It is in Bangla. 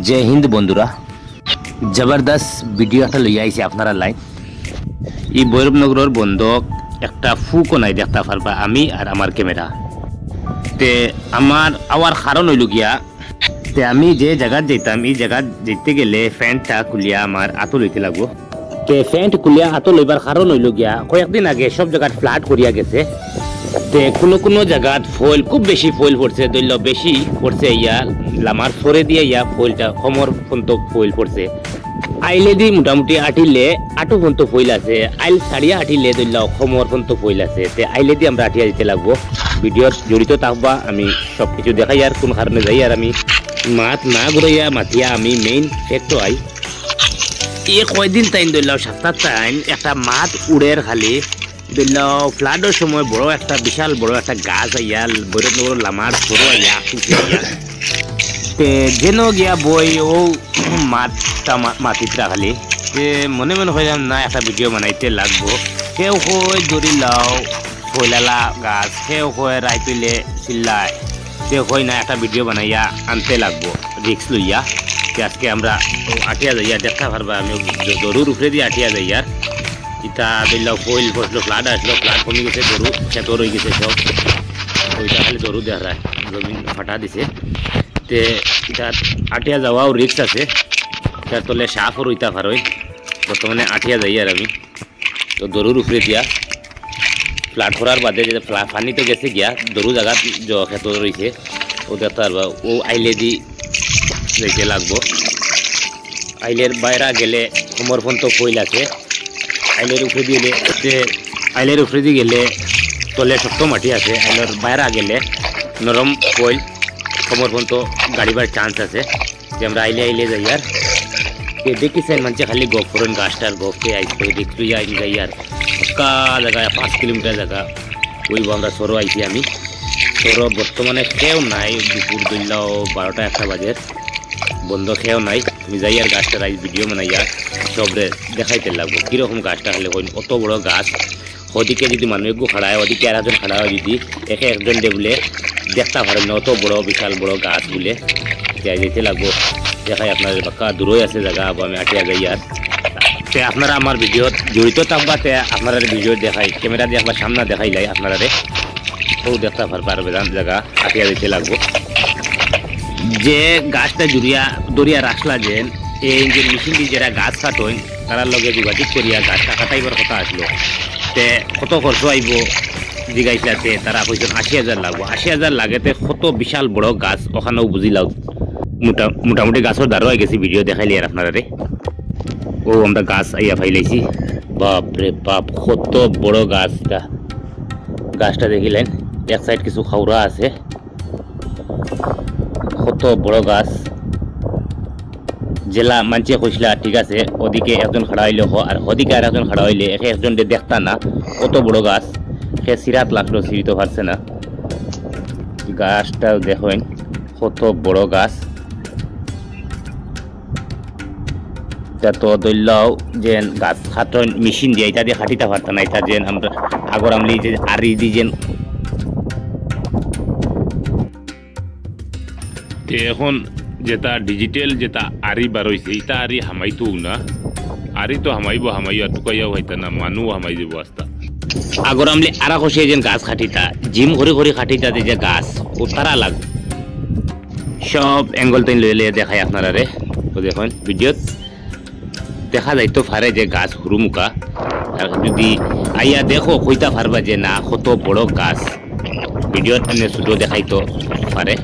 जय हिंद बंधुरा जबरदस्त भिडियो একটা লই আইছি আপনারা লাই এই বৈরবনগরের বন্ধক একটা ফুকো নাই দেখতে পারবা আমি আর আমার ক্যামেরা তে আমার আওয়ার কারণ হইল গিয়া তে আমি যে জায়গা যাইতাম এই জায়গা যেতে গেলে ফ্যানটা খুলিয়া আমার আতো লইতে লাগবো তে ফ্যান খুলিয়া আতো লইবার কারণ হইল গিয়া কয়েকদিন আগে সব জায়গা ফ্লাড করিয়া গেছে তে কোনো জায়গাত ফয়েল খুব বেশি ফয়েল পড়ছে দৈল বেশি পড়ছে ইয়া লামার সরে দিয়ে ইয়া ফয়েলটা কমর পর্যন্ত ফয়েল পড়ছে আইলে দি মোটামুটি আটিলে আটো পর্যন্ত ফয়েল আছে আইল সারিয়া আটিলে দৈল কমর পর্যন্ত ফয়েল আছে তে আইলে দি আমরা আটিয়া দিতে লাগবো ভিডিওর জড়িত থাকবা আমি সব কিছু দেখাই আর কোন কারণে যাই আর আমি মাত না ঘুরাইয়া মাতিয়া আমি মেইন ফ্যাক্ট আই এই কয়দিন টাইম দৈল সপ্তাহ টাইম একটা মাত উড়ের খালি দিল ফ্লাডের সময় বড় একটা বিশাল বড় একটা গাছ আইয়া বৈরবনগর লামার সরু আইয়া তে যেন গিয়া বই ও মাঠটা মাটিটা খালি যে মনে হইলাম না একটা ভিডিও বানাইতে লাগবো কেউ কই ধরি লাও ফইলালা গাছ কেউ কয় রাইতুলে চিল্লায় কেউ কই না একটা ভিডিও বানাইয়া আনতে লাগবো রিক্স লইয়া আজকে আমরা আটিয়া যাইয়া দেখা পারবা আমি দরুর উপরে দিয়ে আটিয়া যাইয়ার ইটা দিল ফয়েল পড়লো ফ্লাড আসলো ফ্লাড কমে গেছে গরু খেত রয়ে গেছে সব ওইটা খালি গরু দেখা জমিন ফাটা দিছে তে এটা আটিয়া যাওয়াও রিক্স আছে তার তলে সাফও রইতা পারই বর্তমানে আটিয়া যাই আর আমি তো গরুর উপরে দিয়া ফ্লাড করার বাদে যে পানি তো গেছে গিয়া গরু জায়গা খেত রয়েছে ও দেখতে পারবা ও আইলে দি যাইতে লাগবো আইলের বাইরা গেলে কোমর পর্যন্ত ফয়েল আছে আইলের উপরে দিয়ে গেলে তলে শক্ত মাটি আছে আইলের বাইরে গেলে নরম ফয়েল কোমর পর্যন্ত গাড়িবার চান্স আছে যে আমরা আইলে যাই আর দেখিছেন মানুষ খালি গপ করেন গাছটার গপকে আইসে দেখতে যাই আর কা জায়গায় 5 কিলোমিটার জায়গা ওই আমরা সরো আইছি আমি সরো বর্তমানে কেউ নাই দুপুর দিল 12টা 1টা বাজে বন্ধ খেয়েও নাই আমি যাই আর গাছটার আইস ভিডিও বানাইয়া সবরে দেখাইতে লাগবো কীরকম গাছটা হলে হইন অত বড় গাছ ওদিকে যদি মানুষ একটু খাড়ায় ওদিকে আর একজন খাড়া হয় যদি একে একজন বলে দেখতে পারেন না অত বড় বিশাল বড় গাছ বলে যেতে লাগবো দেখাই আপনার বাক্কা দূরই আছে জায়গা আমি আটিয়া যাই আর তে আপনারা আমার ভিডিও জড়িত থাকবা তে আপনারা ভিডিও দেখাই ক্যামেরা দিয়ে আপনার সামনে দেখাই লাই আপনারা ও দেখতে পারবে জায়গা আটিয়া যেতে লাগবো যে গাছটা দরিয়া রাখলা যে এই যে মেশিন দিয়ে যারা গাছ কাটন তার লগে যোগাযোগ করিয়া গাছটা কাটাইবার কথা আসলো তে কত খরচ আইব জিগাইছাতে তারা কইছেন 80,000 লাগবো 80,000 লাগেতে কত বিশাল বড় গাছ ওখানেও বুঝিলাও মোটামুটি গাছের দাঁড়ো হয়ে গেছি ভিডিও দেখাইলি আর আপনারা ও আমরা গাছ আইয়া ফাইলাইছি বাপরে বাপ কত বড় গাছটা দেখিলেন এক সাইড কিছু খাওয়া আছে কত বড় গাছ জেলা মানছে কইসলা ঠিক আছে ওদিকে একজন খাড়া হইলে আর ওদিকে আর একজন খাড়া হইলে একে একজন দেখতা না কত বড় গাছ সে সিরাত লাগলো সিঁড়িতে পারছে না গাছটা দেখেন কত বড় গাছ তো দৈল্যও যে গাছ খাটন মেশিন দিয়ে এটা দিয়ে খাটিতে পারতাম না এটা যে আমরা আগর আমলি যে আরি দিয়ে যে এখন যেটা ডিজিটাল যেটা আরি বার হয়েছে এটা আরি হামাইতো না আরি তো হামাইয়া টুকাইয়াও হইতা না মানুষ হামাই যাব আস্তা আগর আমলে আরা কষে যে গাছ খাটিতা জিম ঘরে খাটিতা যে গাছ ও তারা লাগ সব অ্যাঙ্গল তাই লইলে দেখাই আপনারা তো দেখুন ভিডিওত দেখা যাইতো পারে যে গাছ হুরুমুকা আর যদি আইয়া দেখো কইতা পারবা যে না কত বড় গাছ ভিডিওত এনে ছোটো দেখাইতো পারে